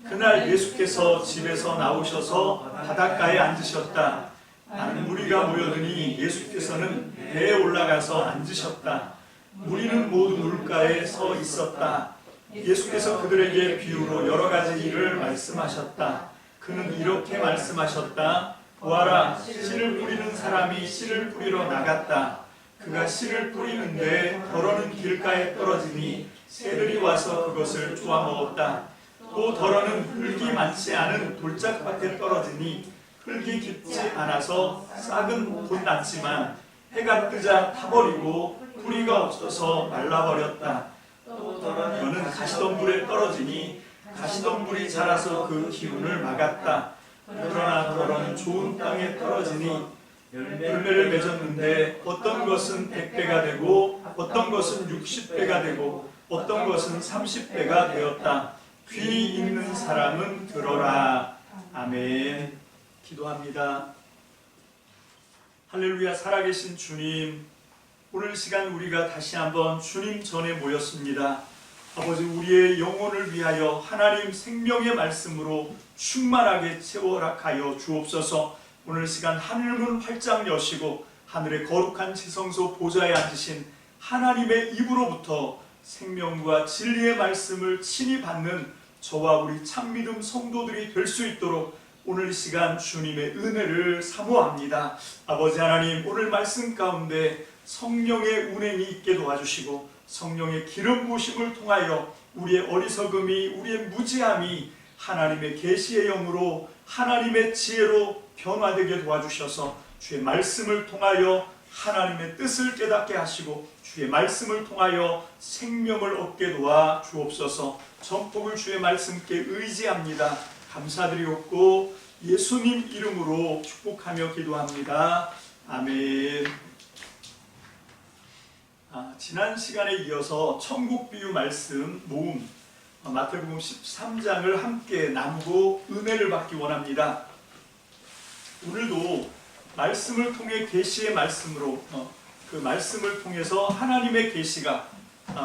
그날 예수께서 집에서 나오셔서 바닷가에 앉으셨다. 많은 무리가 모여드니 예수께서는 배에 올라가서 앉으셨다. 무리는 모두 물가에 서 있었다. 예수께서 그들에게 비유로 여러 가지 일을 말씀하셨다. 그는 이렇게 말씀하셨다. 보아라, 씨를 뿌리는 사람이 씨를 뿌리러 나갔다. 그가 씨를 뿌리는데 덜어는 길가에 떨어지니 새들이 와서 그것을 쪼아 먹었다. 또 덜어는 흙이 많지 않은 돌짝밭에 떨어지니 흙이 깊지 않아서 싹은 곧 났지만 해가 뜨자 타버리고 뿌리가 없어서 말라버렸다. 또 덜어는 가시덤불에 떨어지니 가시덤불이 자라서 그 기운을 막았다. 그러나 덜어는 좋은 땅에 떨어지니 열매를 맺었는데 어떤 것은 100배가 되고 어떤 것은 60배가 되고 어떤 것은 30배가 되었다. 귀 있는 사람은 들어라. 아멘. 기도합니다. 할렐루야. 살아계신 주님, 오늘 시간 우리가 다시 한번 주님 전에 모였습니다. 아버지, 우리의 영혼을 위하여 하나님 생명의 말씀으로 충만하게 채워가여 주옵소서. 오늘 시간 하늘문 활짝 여시고 하늘의 거룩한 지성소 보좌에 앉으신 하나님의 입으로부터 생명과 진리의 말씀을 친히 받는 저와 우리 참믿음 성도들이 될 수 있도록 오늘 시간 주님의 은혜를 사모합니다. 아버지 하나님, 오늘 말씀 가운데 성령의 운행이 있게 도와주시고 성령의 기름 부으심을 통하여 우리의 어리석음이, 우리의 무지함이 하나님의 계시의 영으로 하나님의 지혜로 변화되게 도와주셔서 주의 말씀을 통하여 하나님의 뜻을 깨닫게 하시고 주의 말씀을 통하여 생명을 얻게 도와 주옵소서. 전폭을 주의 말씀께 의지합니다. 감사드리옵고 예수님 이름으로 축복하며 기도합니다. 아멘. 지난 시간에 이어서 천국 비유 말씀 모음 마태복음 13장을 함께 나누고 은혜를 받기 원합니다. 오늘도 말씀을 통해 계시의 말씀으로 그 말씀을 통해서 하나님의 계시가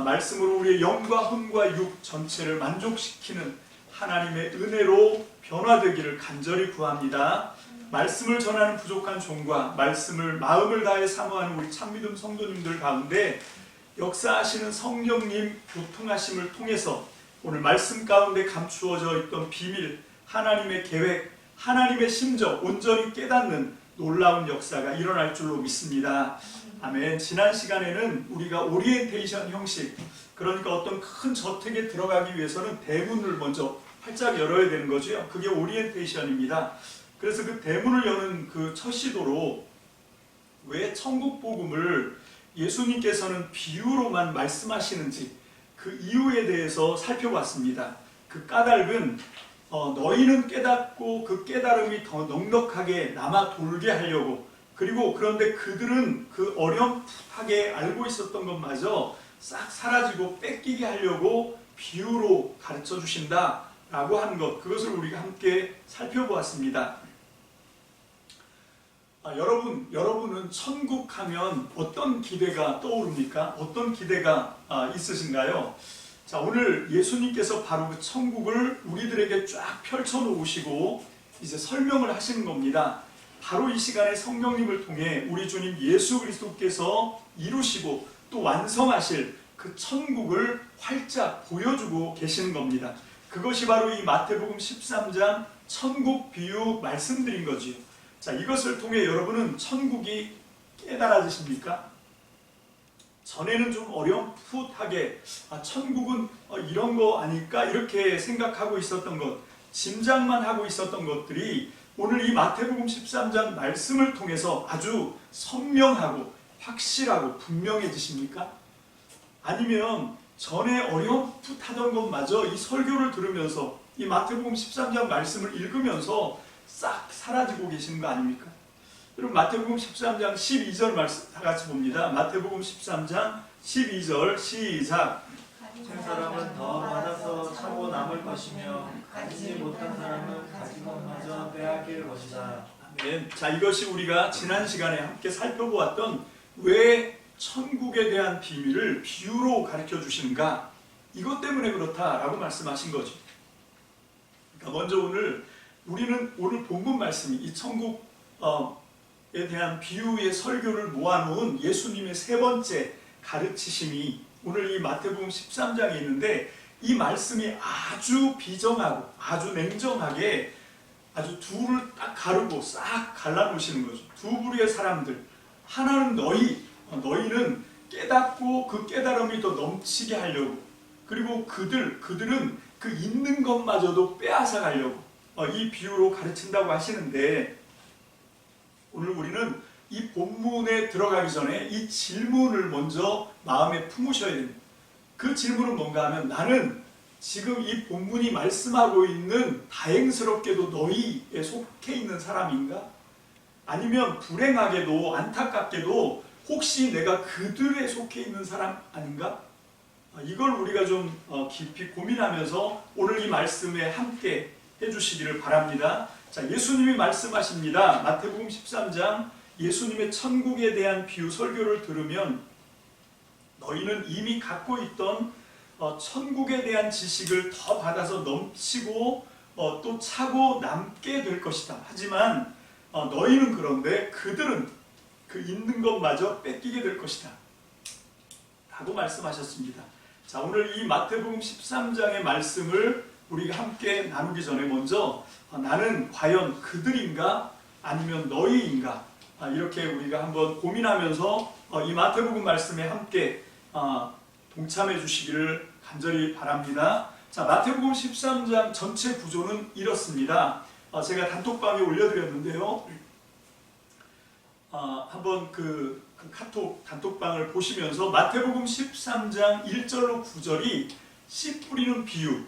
말씀으로 우리의 영과 혼과 육 전체를 만족시키는 하나님의 은혜로 변화되기를 간절히 구합니다. 말씀을 전하는 부족한 종과 말씀을 마음을 다해 사모하는 우리 참믿음 성도님들 가운데 역사하시는 성령님 교통하심을 통해서 오늘 말씀 가운데 감추어져 있던 비밀, 하나님의 계획, 하나님의 심정 온전히 깨닫는 놀라운 역사가 일어날 줄로 믿습니다. 아멘. 지난 시간에는 우리가 오리엔테이션 형식, 그러니까 어떤 큰 저택에 들어가기 위해서는 대문을 먼저 활짝 열어야 되는 거죠. 그게 오리엔테이션입니다. 그래서 그 대문을 여는 그 첫 시도로 왜 천국 복음을 예수님께서는 비유로만 말씀하시는지 그 이유에 대해서 살펴봤습니다. 그 까닭은 너희는 깨닫고 그 깨달음이 더 넉넉하게 남아 돌게 하려고, 그리고 그런데 그들은 그 어렴풋하게 알고 있었던 것마저 싹 사라지고 뺏기게 하려고 비유로 가르쳐 주신다 라고 하는 것, 그것을 우리가 함께 살펴보았습니다. 여러분은 천국 하면 어떤 기대가 떠오릅니까? 어떤 기대가 있으신가요? 자, 오늘 예수님께서 바로 그 천국을 우리들에게 쫙 펼쳐 놓으시고 이제 설명을 하시는 겁니다. 바로 이 시간에 성령님을 통해 우리 주님 예수 그리스도께서 이루시고 또 완성하실 그 천국을 활짝 보여주고 계시는 겁니다. 그것이 바로 이 마태복음 13장 천국 비유 말씀드린 거지요. 자, 이것을 통해 여러분은 천국이 깨달아지십니까? 전에는 좀 어렴풋하게 천국은 이런 거 아닐까 이렇게 생각하고 있었던 것, 짐작만 하고 있었던 것들이 오늘 이 마태복음 13장 말씀을 통해서 아주 선명하고 확실하고 분명해지십니까? 아니면 전에 어렴풋하던 것마저 이 설교를 들으면서 이 마태복음 13장 말씀을 읽으면서 싹 사라지고 계시는 거 아닙니까? 여러분, 마태복음 13장 12절 말씀 다 같이 봅니다. 마태복음 13장 12절 시작. 가진 사람은 더 받아서 차고 남을 것이며 가지지 못한 사람은 가진 것마저 빼앗길 것이다. 아멘. 자, 이것이 우리가 지난 시간에 함께 살펴보았던 왜 천국에 대한 비밀을 비유로 가르쳐 주시는가, 이것 때문에 그렇다라고 말씀하신 거죠. 먼저 우리는 오늘 본문 말씀이 이 천국에 대한 비유의 설교를 모아놓은 예수님의 세 번째 가르치심이 오늘 이 마태복음 13장에 있는데, 이 말씀이 아주 비정하고 아주 냉정하게 아주 둘을 딱 가르고 싹 갈라놓으시는 거죠. 두 부류의 사람들, 하나는 너희는 깨닫고 그 깨달음이 더 넘치게 하려고, 그리고 그들은 그 있는 것마저도 빼앗아 가려고 이 비유로 가르친다고 하시는데, 오늘 우리는 이 본문에 들어가기 전에 이 질문을 먼저 마음에 품으셔야 됩니다. 그 질문은 뭔가 하면, 나는 지금 이 본문이 말씀하고 있는 다행스럽게도 너희에 속해 있는 사람인가? 아니면 불행하게도 안타깝게도 혹시 내가 그들에 속해 있는 사람 아닌가? 이걸 우리가 좀 깊이 고민하면서 오늘 이 말씀에 함께 해주시기를 바랍니다. 자, 예수님이 말씀하십니다. 마태복음 13장 예수님의 천국에 대한 비유 설교를 들으면 너희는 이미 갖고 있던 천국에 대한 지식을 더 받아서 넘치고 또 차고 남게 될 것이다. 하지만 너희는 그런데 그들은 그 있는 것마저 뺏기게 될 것이다 라고 말씀하셨습니다. 자, 오늘 이 마태복음 13장의 말씀을 우리가 함께 나누기 전에 먼저 나는 과연 그들인가 아니면 너희인가, 이렇게 우리가 한번 고민하면서 이 마태복음 말씀에 함께 동참해 주시기를 간절히 바랍니다. 자, 마태복음 13장 전체 구조는 이렇습니다. 제가 단톡방에 올려드렸는데요. 한번 그 카톡 단톡방을 보시면서 마태복음 13장 1절로 9절이 씨 뿌리는 비유.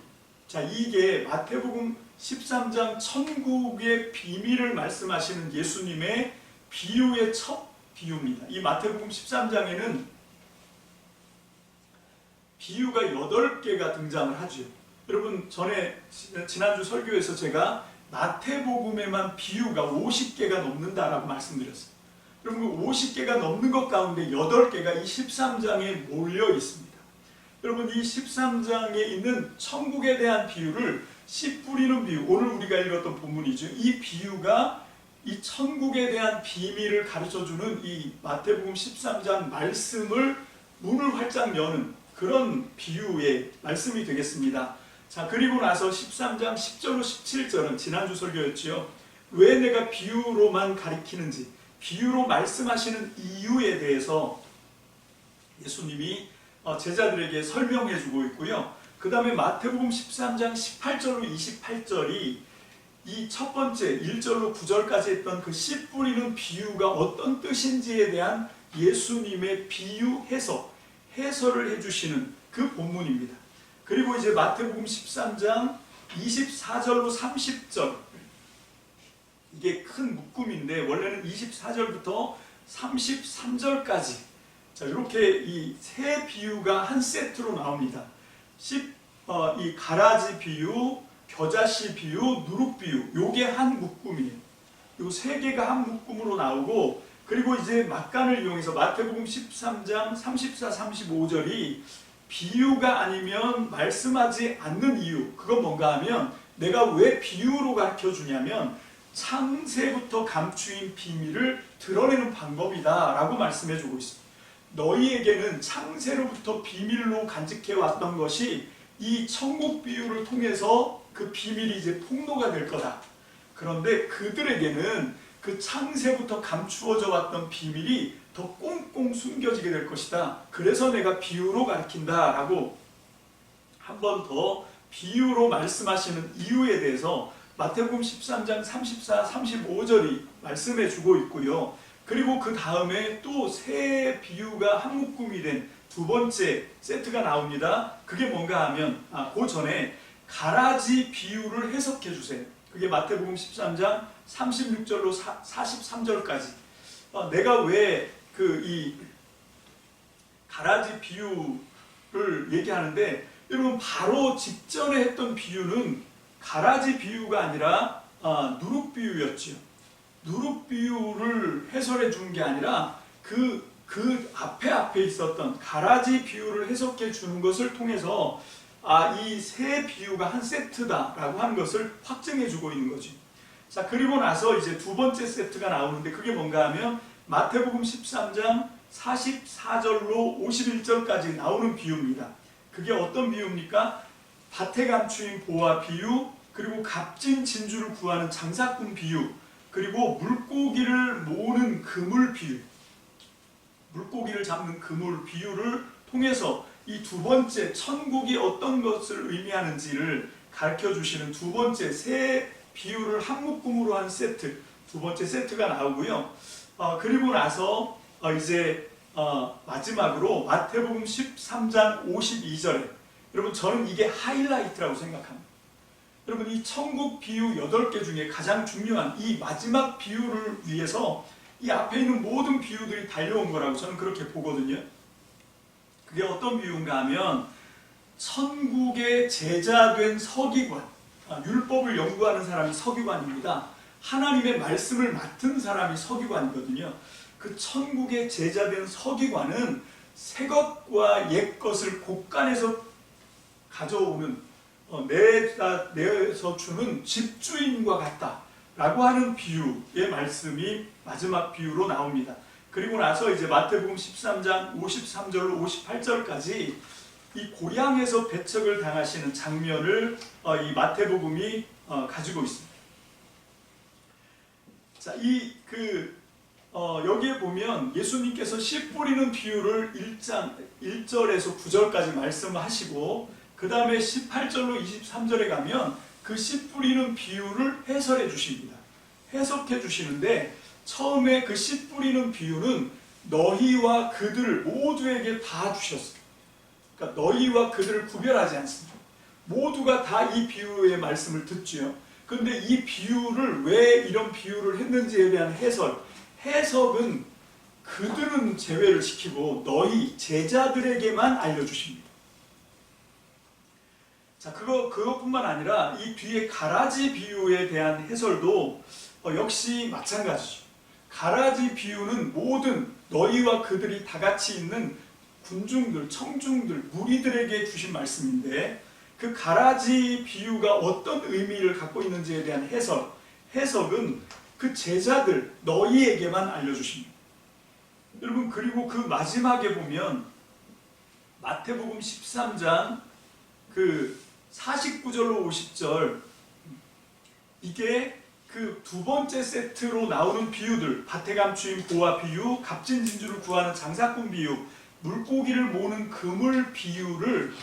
자, 이게 마태복음 13장 천국의 비밀을 말씀하시는 예수님의 비유의 첫 비유입니다. 이 마태복음 13장에는 비유가 8개가 등장을 하죠. 여러분, 지난주 설교에서 제가 마태복음에만 비유가 50개가 넘는다라고 말씀드렸어요. 여러분, 그 50개가 넘는 것 가운데 8개가 이 13장에 몰려 있습니다. 여러분, 이 13장에 있는 천국에 대한 비유를 씨 뿌리는 비유, 오늘 우리가 읽었던 본문이죠. 이 비유가 이 천국에 대한 비밀을 가르쳐주는 이 마태복음 13장 말씀을 문을 활짝 여는 그런 비유의 말씀이 되겠습니다. 자, 그리고 나서 13장 10절로 17절은 지난주 설교였지요. 왜 내가 비유로만 가리키는지, 비유로 말씀하시는 이유에 대해서 예수님이 제자들에게 설명해 주고 있고요. 그 다음에 마태복음 13장 18절로 28절이 이 첫 번째 1절로 9절까지 했던 그 씨 뿌리는 비유가 어떤 뜻인지에 대한 예수님의 비유 해설을 해주시는 그 본문입니다. 그리고 이제 마태복음 13장 24절로 30절, 이게 큰 묶음인데 원래는 24절부터 33절까지, 자, 이렇게 이 세 비유가 한 세트로 나옵니다. 이 가라지 비유, 겨자씨 비유, 누룩 비유, 요게 한 묶음이에요. 요 세 개가 한 묶음으로 나오고, 그리고 이제 막간을 이용해서 마태복음 13장 34, 35절이 비유가 아니면 말씀하지 않는 이유, 그건 뭔가 하면 내가 왜 비유로 가르쳐 주냐면 창세부터 감추인 비밀을 드러내는 방법이다 라고 말씀해 주고 있습니다. 너희에게는 창세로부터 비밀로 간직해 왔던 것이 이 천국 비유를 통해서 그 비밀이 이제 폭로가 될 거다. 그런데 그들에게는 그 창세부터 감추어져 왔던 비밀이 더 꽁꽁 숨겨지게 될 것이다. 그래서 내가 비유로 가르친다 라고 한 번 더 비유로 말씀하시는 이유에 대해서 마태복음 13장 34, 35절이 말씀해 주고 있고요. 그리고 그 다음에 또 새 비유가 한 묶음이 된 두 번째 세트가 나옵니다. 그게 뭔가 하면 그 전에 가라지 비유를 해석해 주세요. 그게 마태복음 13장 36절로 43절까지. 내가 왜 이 가라지 비유를 얘기하는데, 여러분 바로 직전에 했던 비유는 가라지 비유가 아니라 누룩 비유였지요. 누룩 비유를 해설해 준 게 아니라 그 앞에 있었던 가라지 비유를 해석해 주는 것을 통해서 이 세 비유가 한 세트다라고 하는 것을 확증해주고 있는 거죠. 자, 그리고 나서 이제 두 번째 세트가 나오는데 그게 뭔가 하면 마태복음 13장 44절로 51절까지 나오는 비유입니다. 그게 어떤 비유입니까? 밭에 감추인 보화 비유, 그리고 값진 진주를 구하는 장사꾼 비유, 그리고 물고기를 모으는 그물 비유, 물고기를 잡는 그물 비유를 통해서 이 두 번째 천국이 어떤 것을 의미하는지를 가르쳐 주시는 두 번째 세 비유를 한 묶음으로 한 세트, 두 번째 세트가 나오고요. 그리고 나서 이제 마지막으로 마태복음 13장 52절에, 여러분 저는 이게 하이라이트라고 생각합니다. 여러분 이 천국 비유 8개 중에 가장 중요한 이 마지막 비유를 위해서 이 앞에 있는 모든 비유들이 달려온 거라고 저는 그렇게 보거든요. 그게 어떤 비유인가 하면 천국의 제자된 서기관, 율법을 연구하는 사람이 서기관입니다. 하나님의 말씀을 맡은 사람이 서기관이거든요. 그 천국의 제자된 서기관은 새 것과 옛 것을 곳간에서 가져오는, 내서 주는 집주인과 같다라고 하는 비유의 말씀이 마지막 비유로 나옵니다. 그리고 나서 이제 마태복음 13장 53절로 58절까지 이 고향에서 배척을 당하시는 장면을 이 마태복음이 가지고 있습니다. 자, 여기에 보면 예수님께서 씨 뿌리는 비유를 1절에서 9절까지 말씀하시고 그 다음에 18절로 23절에 가면 그 씨 뿌리는 비유를 해설해 주십니다. 해석해 주시는데 처음에 그 씨 뿌리는 비유는 너희와 그들 모두에게 다 주셨어요. 그러니까 너희와 그들을 구별하지 않습니다. 모두가 다 이 비유의 말씀을 듣지요. 그런데 이 비유를 왜 이런 비유를 했는지에 대한 해석은 그들은 제외를 시키고 너희 제자들에게만 알려주십니다. 자, 그것뿐만 아니라 이 뒤에 가라지 비유에 대한 해설도 역시 마찬가지죠. 가라지 비유는 모든 너희와 그들이 다 같이 있는 군중들, 청중들, 무리들에게 주신 말씀인데 그 가라지 비유가 어떤 의미를 갖고 있는지에 대한 해석은 그 제자들, 너희에게만 알려주십니다. 여러분, 그리고 그 마지막에 보면 마태복음 13장 49절로 50절, 이게 그 두 번째 세트로 나오는 비유들, 밭에 감추인 보화 비유, 값진 진주를 구하는 장사꾼 비유, 물고기를 모으는 그물 비유를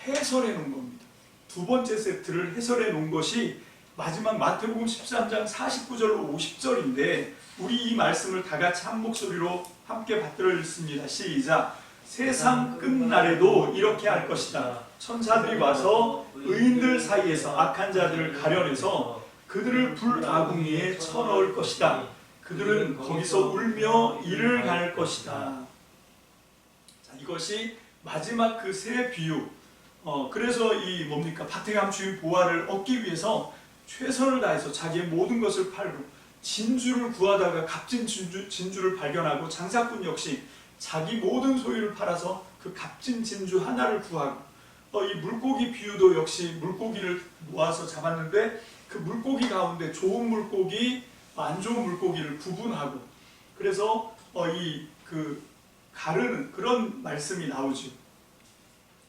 해설해 놓은 겁니다. 두 번째 세트를 해설해 놓은 것이 마지막 마태복음 13장 49절로 50절인데 우리 이 말씀을 다 같이 한 목소리로 함께 받들어 읽습니다. 시작. 세상 끝날에도 이렇게 할 것이다. 천사들이 와서 의인들 사이에서 악한 자들을 가려내서 그들을 불아궁이에 쳐넣을 것이다. 그들은 거기서 울며 이를 갈 것이다. 자, 이것이 마지막 그 세 비유. 그래서 이 뭡니까? 밭에 감추인 보화를 얻기 위해서 최선을 다해서 자기의 모든 것을 팔고 진주를 구하다가 값진 진주를 발견하고 장사꾼 역시 자기 모든 소유를 팔아서 그 값진 진주 하나를 구하고 이 물고기 비유도 역시 물고기를 모아서 잡았는데 그 물고기 가운데 좋은 물고기, 안 좋은 물고기를 구분하고 그래서 가르는 그런 말씀이 나오죠.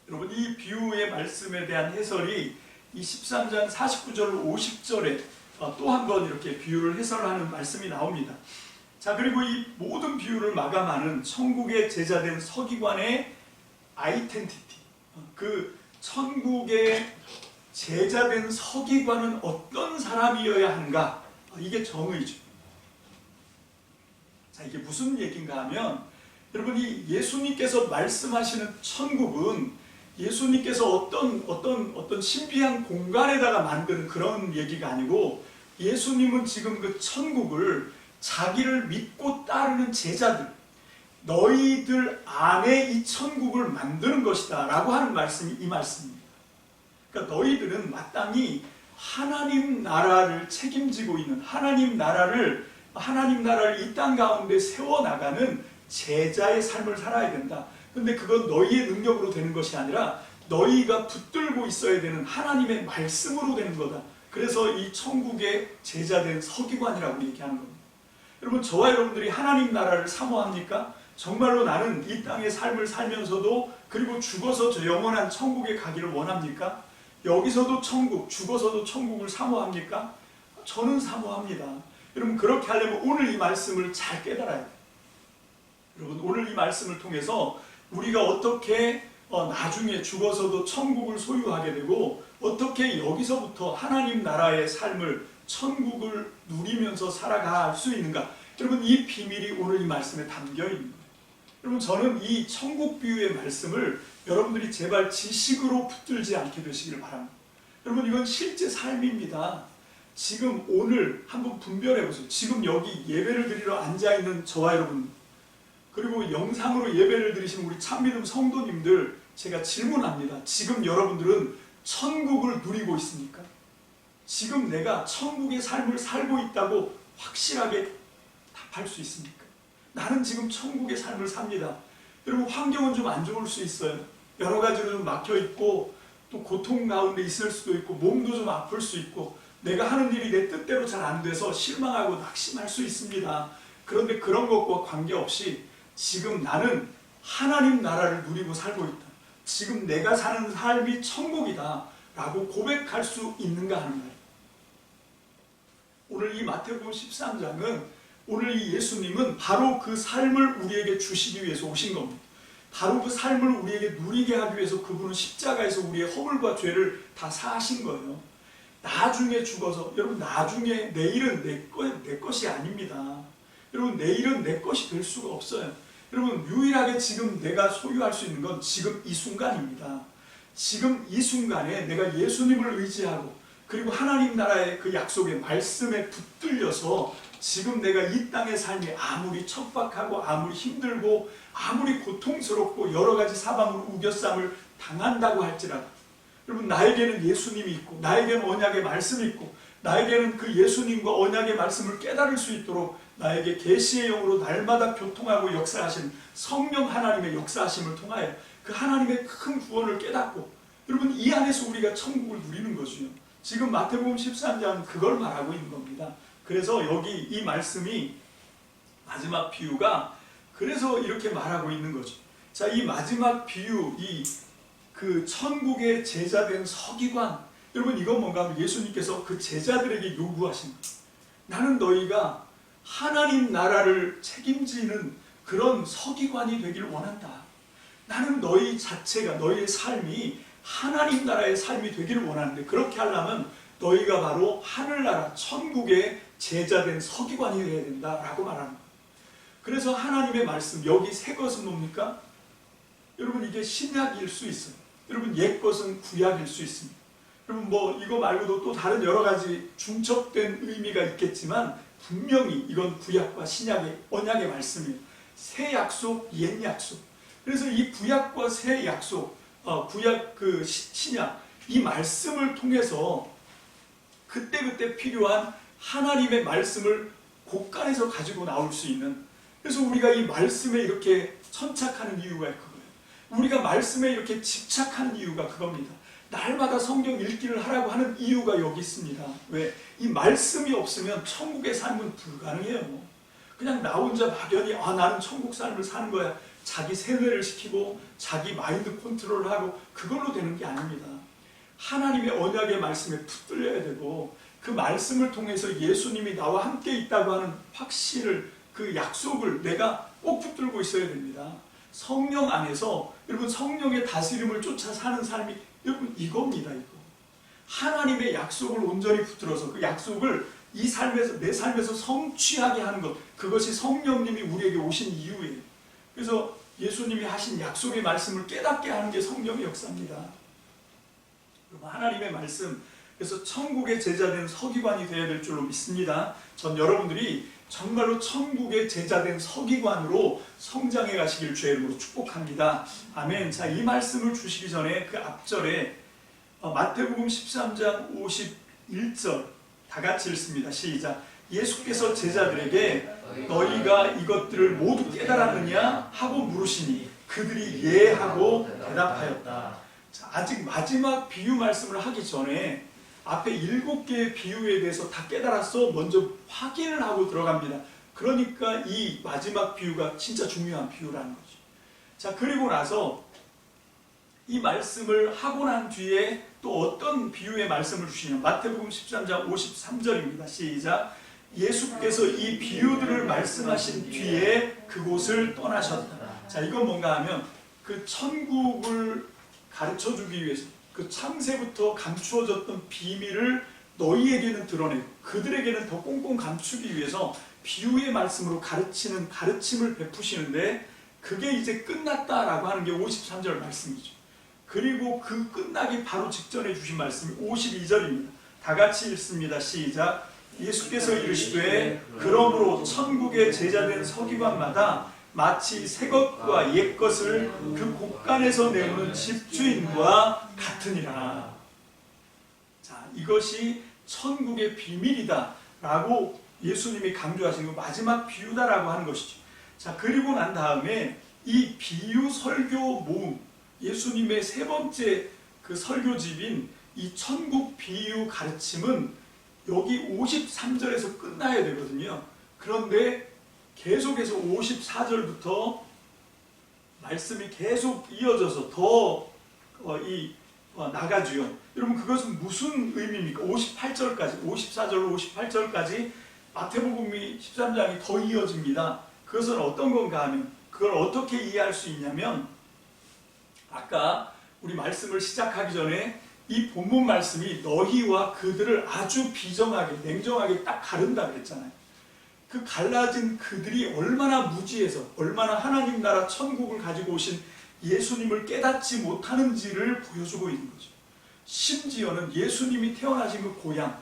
여러분 이 비유의 말씀에 대한 해설이 이 13장 49절로 50절에 또 한 번 이렇게 비유를 해설하는 말씀이 나옵니다. 자, 그리고 이 모든 비유를 마감하는 천국의 제자된 서기관의 아이덴티티, 그 천국의 제자된 서기관은 어떤 사람이어야 하는가? 이게 정의죠. 자, 이게 무슨 얘기인가 하면 여러분 이 예수님께서 말씀하시는 천국은 예수님께서 어떤 신비한 공간에다가 만든 그런 얘기가 아니고 예수님은 지금 그 천국을 자기를 믿고 따르는 제자들, 너희들 안에 이 천국을 만드는 것이다 라고 하는 말씀이 이 말씀입니다. 그러니까 너희들은 마땅히 하나님 나라를 책임지고 있는 하나님 나라를 이 땅 가운데 세워나가는 제자의 삶을 살아야 된다. 근데 그건 너희의 능력으로 되는 것이 아니라 너희가 붙들고 있어야 되는 하나님의 말씀으로 되는 거다. 그래서 이 천국의 제자된 서기관이라고 얘기하는 겁니다. 여러분, 저와 여러분들이 하나님 나라를 사모합니까? 정말로 나는 이 땅의 삶을 살면서도 그리고 죽어서 저 영원한 천국에 가기를 원합니까? 여기서도 천국, 죽어서도 천국을 사모합니까? 저는 사모합니다. 여러분, 그렇게 하려면 오늘 이 말씀을 잘 깨달아야 돼요. 여러분, 오늘 이 말씀을 통해서 우리가 어떻게 나중에 죽어서도 천국을 소유하게 되고 어떻게 여기서부터 하나님 나라의 삶을 천국을 누리면서 살아갈 수 있는가? 여러분, 이 비밀이 오늘 이 말씀에 담겨 있는 거예요. 여러분, 저는 이 천국 비유의 말씀을 여러분들이 제발 지식으로 붙들지 않게 되시길 바랍니다. 여러분, 이건 실제 삶입니다. 지금 오늘 한번 분별해 보세요. 지금 여기 예배를 드리러 앉아있는 저와 여러분, 그리고 영상으로 예배를 드리시는 우리 참믿음 성도님들, 제가 질문합니다. 지금 여러분들은 천국을 누리고 있습니까? 지금 내가 천국의 삶을 살고 있다고 확실하게 답할 수 있습니까? 나는 지금 천국의 삶을 삽니다. 여러분, 환경은 좀 안 좋을 수 있어요. 여러 가지로 좀 막혀 있고 또 고통 가운데 있을 수도 있고 몸도 좀 아플 수 있고 내가 하는 일이 내 뜻대로 잘 안 돼서 실망하고 낙심할 수 있습니다. 그런데 그런 것과 관계없이 지금 나는 하나님 나라를 누리고 살고 있다. 지금 내가 사는 삶이 천국이다 라고 고백할 수 있는가 하는 거예요. 오늘 이 마태복음 13장은 오늘 이 예수님은 바로 그 삶을 우리에게 주시기 위해서 오신 겁니다. 바로 그 삶을 우리에게 누리게 하기 위해서 그분은 십자가에서 우리의 허물과 죄를 다 사하신 거예요. 나중에 죽어서, 여러분, 나중에 내일은 내 것이 아닙니다. 여러분, 내일은 내 것이 될 수가 없어요. 여러분, 유일하게 지금 내가 소유할 수 있는 건 지금 이 순간입니다. 지금 이 순간에 내가 예수님을 의지하고 그리고 하나님 나라의 그 약속의 말씀에 붙들려서 지금 내가 이 땅의 삶이 아무리 척박하고 아무리 힘들고 아무리 고통스럽고 여러 가지 사방으로 우겨쌈을 당한다고 할지라도 여러분, 나에게는 예수님이 있고 나에게는 언약의 말씀이 있고 나에게는 그 예수님과 언약의 말씀을 깨달을 수 있도록 나에게 계시의 영으로 날마다 교통하고 역사하신 성령 하나님의 역사하심을 통하여 그 하나님의 큰 구원을 깨닫고 여러분, 이 안에서 우리가 천국을 누리는 거죠. 지금 마태복음 13장은 그걸 말하고 있는 겁니다. 그래서 여기 이 말씀이 마지막 비유가 그래서 이렇게 말하고 있는 거죠. 자, 이 마지막 비유, 그 천국의 제자된 서기관, 여러분, 이건 뭔가 하면 예수님께서 그 제자들에게 요구하신 거예요. 나는 너희가 하나님 나라를 책임지는 그런 서기관이 되기를 원한다. 나는 너희 자체가, 너희의 삶이 하나님 나라의 삶이 되기를 원하는데 그렇게 하려면 너희가 바로 하늘나라 천국의 제자된 서기관이 되어야 된다라고 말하는 거예요. 그래서 하나님의 말씀, 여기 새 것은 뭡니까? 여러분, 이게 신약일 수 있어요. 여러분, 옛 것은 구약일 수 있습니다. 여러분, 이거 말고도 또 다른 여러 가지 중첩된 의미가 있겠지만 분명히 이건 구약과 신약의 언약의 말씀이에요. 새 약속, 옛 약속. 그래서 이 구약과 새 약속, 구약 그 신약, 이 말씀을 통해서 그때그때 필요한 하나님의 말씀을 곳간에서 가지고 나올 수 있는, 그래서 우리가 이 말씀에 이렇게 천착하는 이유가 그거예요. 우리가 말씀에 이렇게 집착하는 이유가 그겁니다. 날마다 성경 읽기를 하라고 하는 이유가 여기 있습니다. 왜? 이 말씀이 없으면 천국의 삶은 불가능해요. 그냥 나 혼자 막연히 나는 천국 삶을 사는 거야. 자기 세뇌를 시키고 자기 마인드 컨트롤을 하고 그걸로 되는 게 아닙니다. 하나님의 언약의 말씀에 붙들려야 되고 그 말씀을 통해서 예수님이 나와 함께 있다고 하는 확신을, 그 약속을 내가 꼭 붙들고 있어야 됩니다. 성령 안에서 여러분, 성령의 다스림을 쫓아 사는 삶이 여러분 이겁니다. 이거 하나님의 약속을 온전히 붙들어서 그 약속을 이 삶에서, 내 삶에서 성취하게 하는 것, 그것이 성령님이 우리에게 오신 이유예요. 그래서 예수님이 하신 약속의 말씀을 깨닫게 하는 게 성령의 역사입니다. 하나님의 말씀, 그래서 천국의 제자된 서기관이 되어야 될 줄로 믿습니다. 전 여러분들이 정말로 천국의 제자된 서기관으로 성장해 가시길 주의 이름으로 축복합니다. 아멘. 자, 이 말씀을 주시기 전에 그 앞절에 마태복음 13장 51절 다 같이 읽습니다. 시작. 예수께서 제자들에게 너희가 이것들을 모두 깨달았느냐 하고 물으시니 그들이 예 하고 대답하였다. 자, 아직 마지막 비유 말씀을 하기 전에 앞에 7개의 비유에 대해서 다 깨달았어 먼저 확인을 하고 들어갑니다. 그러니까 이 마지막 비유가 진짜 중요한 비유라는 거죠. 자, 그리고 나서 이 말씀을 하고 난 뒤에 또 어떤 비유의 말씀을 주시냐. 마태복음 13장 53절입니다. 시작. 예수께서 이 비유들을 말씀하신 뒤에 그곳을 떠나셨다. 자, 이건 뭔가 하면 그 천국을 가르쳐주기 위해서 그 창세부터 감추어졌던 비밀을 너희에게는 드러내고 그들에게는 더 꽁꽁 감추기 위해서 비유의 말씀으로 가르치는 가르침을 베푸시는데 그게 이제 끝났다라고 하는 게 53절 말씀이죠. 그리고 그 끝나기 바로 직전에 주신 말씀이 52절입니다. 다 같이 읽습니다. 시작. 예수께서 이르시되 그러므로 천국의 제자된 서기관마다 마치 새 것과 옛 것을 그 곳간에서 내오는 집주인과 같으니라. 자, 이것이 천국의 비밀이다 라고 예수님이 강조하신 그 마지막 비유다라고 하는 것이죠. 자, 그리고 난 다음에 이 비유 설교 모음, 예수님의 세 번째 그 설교집인 이 천국 비유 가르침은 여기 53절에서 끝나야 되거든요. 그런데 계속해서 54절부터 말씀이 계속 이어져서 더 나가죠. 여러분 그것은 무슨 의미입니까? 58절까지, 54절, 58절까지 마태복음이 13장이 더 이어집니다. 그것은 어떤 건가 하면 그걸 어떻게 이해할 수 있냐면 아까 우리 말씀을 시작하기 전에 이 본문 말씀이 너희와 그들을 아주 비정하게 냉정하게 딱 가른다 그랬잖아요. 그 갈라진 그들이 얼마나 무지해서 얼마나 하나님 나라 천국을 가지고 오신 예수님을 깨닫지 못하는지를 보여주고 있는 거죠. 심지어는 예수님이 태어나신 그 고향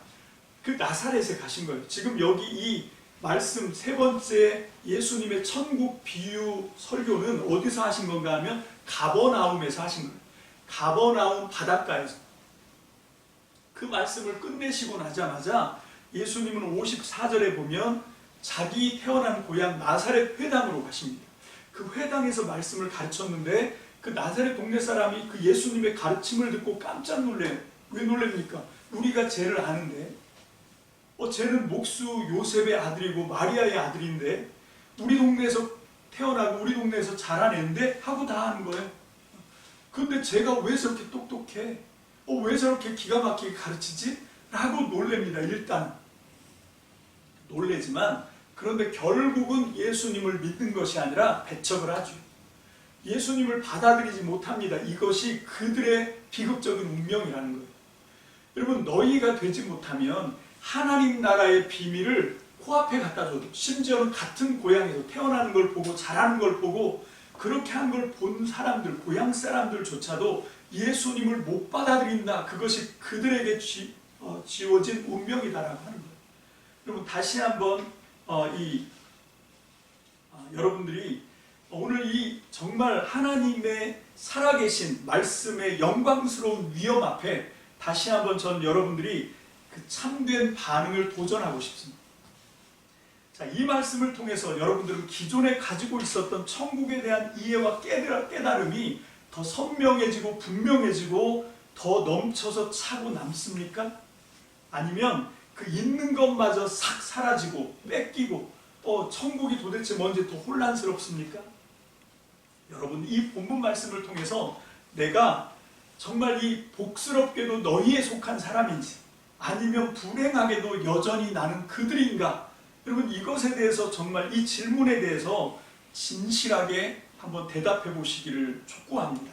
그 나사렛에 가신 거예요. 지금 여기 이 말씀 세 번째 예수님의 천국 비유 설교는 어디서 하신 건가 하면 가버나움에서 하신 거예요. 가버나움 바닷가에서. 그 말씀을 끝내시고 나자마자 예수님은 54절에 보면 자기 태어난 고향 나사렛 회당으로 가십니다. 그 회당에서 말씀을 가르쳤는데 그 나사렛 동네 사람이 그 예수님의 가르침을 듣고 깜짝 놀래요. 왜 놀랍니까? 우리가 쟤를 아는데 쟤는 목수 요셉의 아들이고 마리아의 아들인데 우리 동네에서 태어나고 우리 동네에서 자란 애인데 하고 다 하는 거예요. 근데 쟤가 왜 저렇게 똑똑해? 왜 저렇게 기가 막히게 가르치지? 라고 놀랍니다. 일단 놀래지만 그런데 결국은 예수님을 믿는 것이 아니라 배척을 하죠. 예수님을 받아들이지 못합니다. 이것이 그들의 비극적인 운명이라는 거예요. 여러분 너희가 되지 못하면 하나님 나라의 비밀을 코앞에 갖다 줘도 심지어는 같은 고향에서 태어나는 걸 보고 자라는 걸 보고 그렇게 한 걸 본 사람들, 고향 사람들조차도 예수님을 못 받아들인다. 그것이 그들에게 지워진 운명이다라고 하는 거예요. 여러분 다시 한번 여러분들이 오늘 이 정말 하나님의 살아계신 말씀의 영광스러운 위엄 앞에 다시 한번 전 여러분들이 그 참된 반응을 도전하고 싶습니다. 자, 이 말씀을 통해서 여러분들은 기존에 가지고 있었던 천국에 대한 이해와 깨달음이 더 선명해지고 분명해지고 더 넘쳐서 차고 남습니까? 아니면 그 있는 것마저 싹 사라지고 뺏기고 천국이 도대체 뭔지 더 혼란스럽습니까? 여러분 이 본문 말씀을 통해서 내가 정말 이 복스럽게도 너희에 속한 사람인지 아니면 불행하게도 여전히 나는 그들인가? 여러분 이것에 대해서 정말 이 질문에 대해서 진실하게 한번 대답해 보시기를 촉구합니다.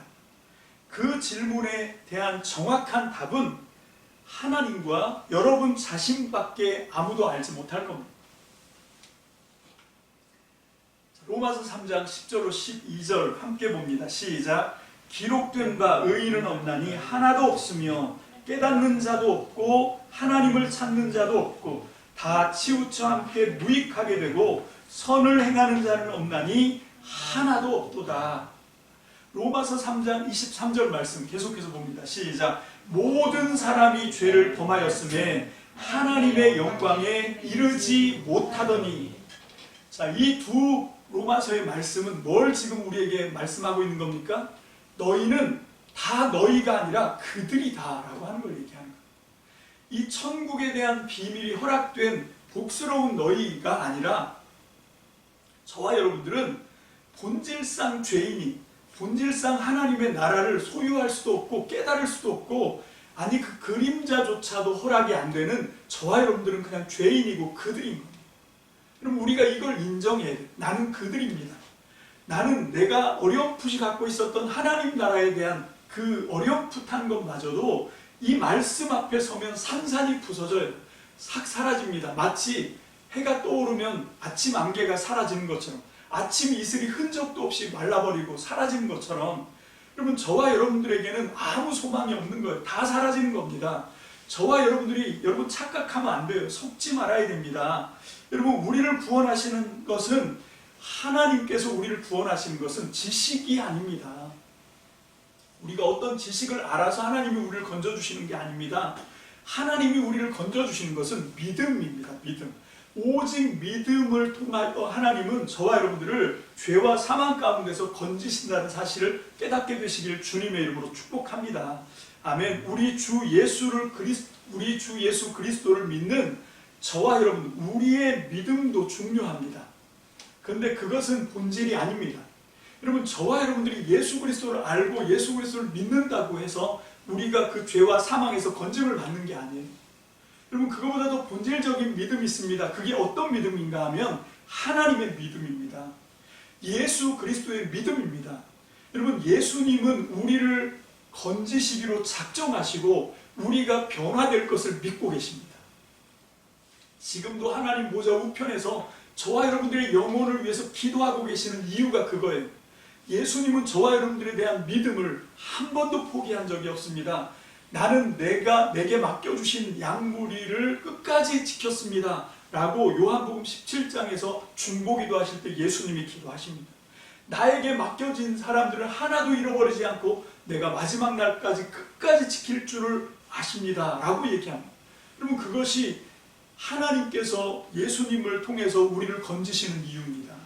그 질문에 대한 정확한 답은 하나님과 여러분 자신밖에 아무도 알지 못할 겁니다. 로마서 3장 10절로 12절 함께 봅니다. 시작. 기록된 바 의인은 없나니 하나도 없으며 깨닫는 자도 없고 하나님을 찾는 자도 없고 다 치우쳐 함께 무익하게 되고 선을 행하는 자는 없나니 하나도 없도다. 로마서 3장 23절 말씀 계속해서 봅니다. 시작. 모든 사람이 죄를 범하였음에 하나님의 영광에 이르지 못하더니. 자, 이 두 로마서의 말씀은 뭘 지금 우리에게 말씀하고 있는 겁니까? 너희는 다 너희가 아니라 그들이다라고 하는 걸 얘기하는 거예요. 이 천국에 대한 비밀이 허락된 복스러운 너희가 아니라 저와 여러분들은 본질상 죄인이, 본질상 하나님의 나라를 소유할 수도 없고 깨달을 수도 없고, 아니 그 그림자조차도 허락이 안 되는 저와 여러분들은 그냥 죄인이고 그들인 겁니다. 그럼 우리가 이걸 인정해야 돼요. 나는 그들입니다. 나는 내가 어렴풋이 갖고 있었던 하나님 나라에 대한 그 어렴풋한 것마저도 이 말씀 앞에 서면 산산이 부서져요. 싹 사라집니다. 마치 해가 떠오르면 아침 안개가 사라지는 것처럼, 아침 이슬이 흔적도 없이 말라버리고 사라지는 것처럼, 여러분 저와 여러분들에게는 아무 소망이 없는 거예요. 다 사라지는 겁니다. 저와 여러분들이, 여러분 착각하면 안 돼요. 속지 말아야 됩니다. 여러분 우리를 구원하시는 것은, 하나님께서 우리를 구원하시는 것은 지식이 아닙니다. 우리가 어떤 지식을 알아서 하나님이 우리를 건져주시는 게 아닙니다. 하나님이 우리를 건져주시는 것은 믿음입니다. 믿음. 오직 믿음을 통하여 하나님은 저와 여러분들을 죄와 사망 가운데서 건지신다는 사실을 깨닫게 되시길 주님의 이름으로 축복합니다. 아멘. 우리 주 예수 그리스도를 믿는 저와 여러분, 우리의 믿음도 중요합니다. 그런데 그것은 본질이 아닙니다. 여러분 저와 여러분들이 예수 그리스도를 알고 예수 그리스도를 믿는다고 해서 우리가 그 죄와 사망에서 건짐을 받는 게 아니에요. 여러분 그거보다 더 본질적인 믿음이 있습니다. 그게 어떤 믿음인가 하면 하나님의 믿음입니다. 예수 그리스도의 믿음입니다. 여러분 예수님은 우리를 건지시기로 작정하시고 우리가 변화될 것을 믿고 계십니다. 지금도 하나님 보좌 우편에서 저와 여러분들의 영혼을 위해서 기도하고 계시는 이유가 그거예요. 예수님은 저와 여러분들에 대한 믿음을 한 번도 포기한 적이 없습니다. 나는 내게 맡겨주신 양무리를 끝까지 지켰습니다 라고 요한복음 17장에서 중보기도 하실 때 예수님이 기도하십니다. 나에게 맡겨진 사람들을 하나도 잃어버리지 않고 내가 마지막 날까지 끝까지 지킬 줄을 아십니다 라고 얘기합니다. 여러분 그것이 하나님께서 예수님을 통해서 우리를 건지시는 이유입니다.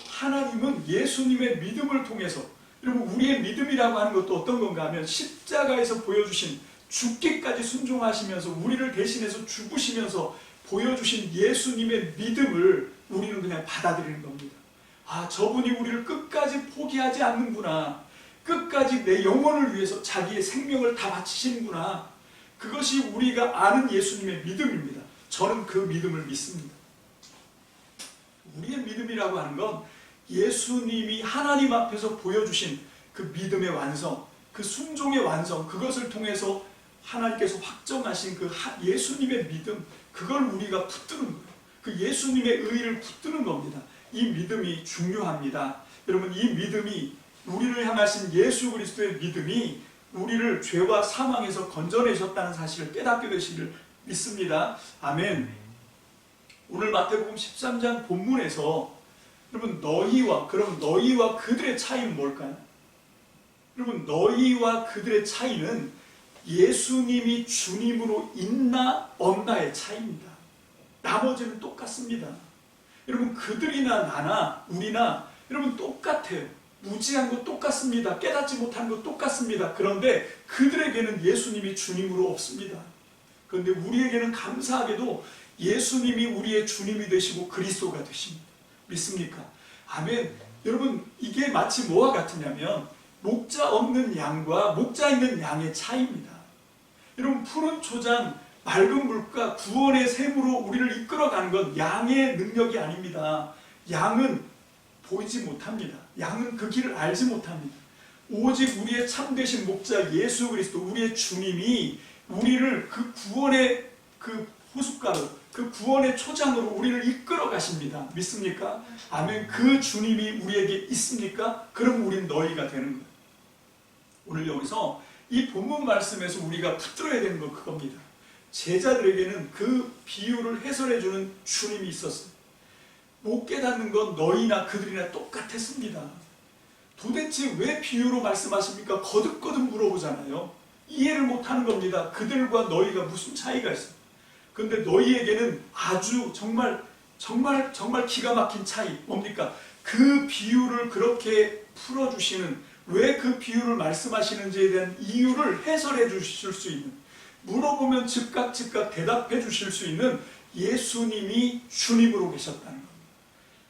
하나님은 예수님의 믿음을 통해서, 여러분 우리의 믿음이라고 하는 것도 어떤 건가 하면 십자가에서 보여주신, 죽기까지 순종하시면서 우리를 대신해서 죽으시면서 보여주신 예수님의 믿음을 우리는 그냥 받아들이는 겁니다. 아, 저분이 우리를 끝까지 포기하지 않는구나, 끝까지 내 영혼을 위해서 자기의 생명을 다 바치시는구나, 그것이 우리가 아는 예수님의 믿음입니다. 저는 그 믿음을 믿습니다. 우리의 믿음이라고 하는 건 예수님이 하나님 앞에서 보여주신 그 믿음의 완성, 그 순종의 완성, 그것을 통해서 하나님께서 확정하신 그 예수님의 믿음, 그걸 우리가 붙드는 거예요. 그 예수님의 의의를 붙드는 겁니다. 이 믿음이 중요합니다. 여러분 이 믿음이, 우리를 향하신 예수 그리스도의 믿음이 우리를 죄와 사망에서 건져내셨다는 사실을 깨닫게 되시기를 믿습니다. 아멘. 오늘 마태복음 13장 본문에서 여러분 너희와 그들의 차이는 뭘까요? 여러분 너희와 그들의 차이는 예수님이 주님으로 있나 없나의 차이입니다. 나머지는 똑같습니다. 여러분 그들이나 나나 우리나 여러분 똑같아요. 무지한 것 똑같습니다. 깨닫지 못한 것 똑같습니다. 그런데 그들에게는 예수님이 주님으로 없습니다. 그런데 우리에게는 감사하게도 예수님이 우리의 주님이 되시고 그리스도가 되십니다. 믿습니까? 아멘. 여러분 이게 마치 뭐와 같으냐면 목자 없는 양과 목자 있는 양의 차이입니다. 여러분 푸른 초장, 맑은 물가, 구원의 샘으로 우리를 이끌어가는 건 양의 능력이 아닙니다. 양은 보이지 못합니다. 양은 그 길을 알지 못합니다. 오직 우리의 참되신 목자 예수 그리스도, 우리의 주님이 우리를 그 구원의 그 호숫가로, 그 구원의 초장으로 우리를 이끌어 가십니다. 믿습니까? 아멘. 그 주님이 우리에게 있습니까? 그럼 우린 너희가 되는 거예요. 오늘 여기서 이 본문 말씀에서 우리가 붙들어야 되는 건 그겁니다. 제자들에게는 그 비유를 해설해주는 주님이 있었어요. 못 깨닫는 건 너희나 그들이나 똑같았습니다. 도대체 왜 비유로 말씀하십니까? 거듭거듭 물어보잖아요. 이해를 못하는 겁니다. 그들과 너희가 무슨 차이가 있어요? 그런데 너희에게는 아주 정말 기가 막힌 차이, 뭡니까? 그 비유를 그렇게 풀어주시는 왜 그 비유를 말씀하시는지에 대한 이유를 해설해 주실 수 있는, 물어보면 즉각 대답해 주실 수 있는 예수님이 주님으로 계셨다는 겁니다.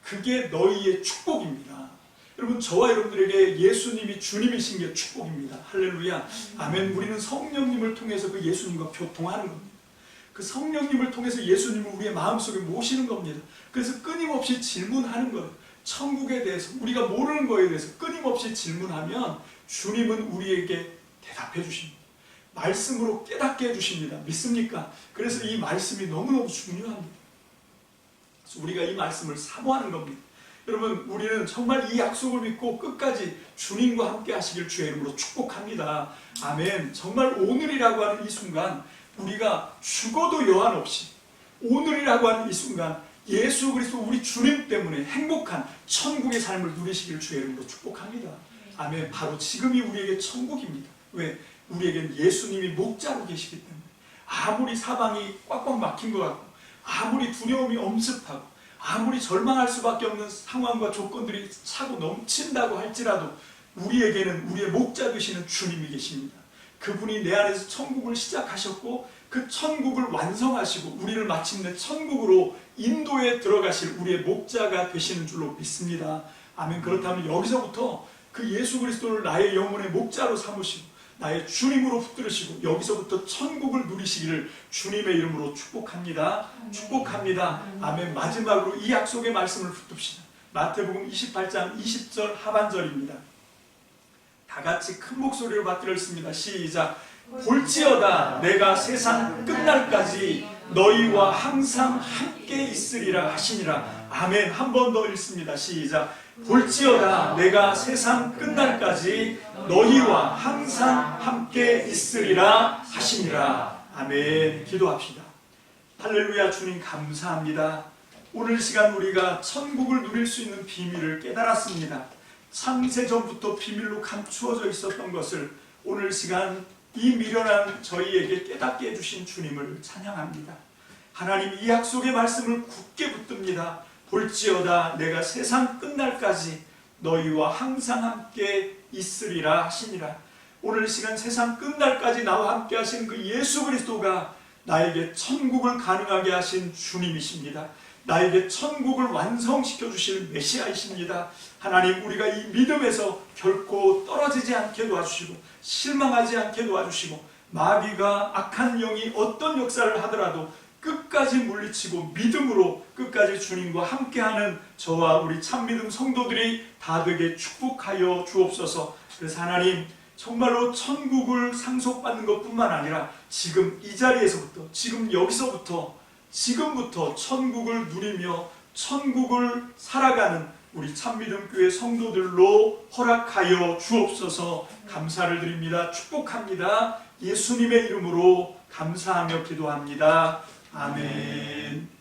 그게 너희의 축복입니다. 여러분, 저와 여러분들에게 예수님이 주님이신 게 축복입니다. 할렐루야. 아멘. 우리는 성령님을 통해서 그 예수님과 교통하는 겁니다. 그 성령님을 통해서 예수님을 우리의 마음속에 모시는 겁니다. 그래서 끊임없이 질문하는 거예요. 천국에 대해서, 우리가 모르는 거에 대해서 끊임없이 질문하면 주님은 우리에게 대답해 주십니다. 말씀으로 깨닫게 해주십니다. 믿습니까? 그래서 이 말씀이 너무너무 중요합니다. 그래서 우리가 이 말씀을 사모하는 겁니다. 여러분, 우리는 정말 이 약속을 믿고 끝까지 주님과 함께 하시길 주의 이름으로 축복합니다. 아멘. 정말 오늘이라고 하는 이 순간, 우리가 죽어도 여한 없이 오늘이라고 하는 이 순간 예수 그리스도 우리 주님 때문에 행복한 천국의 삶을 누리시길 주의 이름으로 축복합니다. 아멘. 바로 지금이 우리에게 천국입니다. 왜? 우리에겐 예수님이 목자로 계시기 때문에 아무리 사방이 꽉꽉 막힌 것 같고 아무리 두려움이 엄습하고 아무리 절망할 수밖에 없는 상황과 조건들이 차고 넘친다고 할지라도 우리에게는 우리의 목자 되시는 주님이 계십니다. 그분이 내 안에서 천국을 시작하셨고 그 천국을 완성하시고 우리를 마침내 천국으로 인도에 들어가실 우리의 목자가 되시는 줄로 믿습니다. 아멘. 그렇다면 여기서부터 그 예수 그리스도를 나의 영혼의 목자로 삼으시고 나의 주님으로 붙들으시고 여기서부터 천국을 누리시기를 주님의 이름으로 축복합니다. 축복합니다. 아멘. 마지막으로 이 약속의 말씀을 붙듭시다. 마태복음 28장 20절 하반절입니다. 다 같이 큰 목소리로 받들어 읽습니다. 시작. 볼지어다 내가 세상 끝날까지 너희와 항상 함께 있으리라 하시니라. 아멘. 한 번 더 읽습니다. 시작. 볼지어다 내가 세상 끝날까지 너희와 항상 함께 있으리라 하시니라. 아멘. 기도합시다. 할렐루야. 주님 감사합니다. 오늘 시간 우리가 천국을 누릴 수 있는 비밀을 깨달았습니다. 창세전부터 비밀로 감추어져 있었던 것을 오늘 시간 이 미련한 저희에게 깨닫게 해주신 주님을 찬양합니다. 하나님, 이 약속의 말씀을 굳게 붙듭니다. 볼지어다 내가 세상 끝날까지 너희와 항상 함께 있으리라 하시니라. 오늘 시간 세상 끝날까지 나와 함께 하신 그 예수 그리스도가 나에게 천국을 가능하게 하신 주님이십니다. 나에게 천국을 완성시켜 주실 메시아이십니다. 하나님, 우리가 이 믿음에서 결코 떨어지지 않게 도와주시고 실망하지 않게 도와주시고 마귀가 악한 영이 어떤 역사를 하더라도 끝까지 물리치고 믿음으로 끝까지 주님과 함께하는 저와 우리 참믿음 성도들이 다 되게 축복하여 주옵소서. 그래서 하나님, 정말로 천국을 상속받는 것뿐만 아니라 지금 이 자리에서부터, 지금 여기서부터, 지금부터 천국을 누리며 천국을 살아가는 우리 참믿음 교회 성도들로 허락하여 주옵소서. 감사를 드립니다. 축복합니다. 예수님의 이름으로 감사하며 기도합니다. 아멘.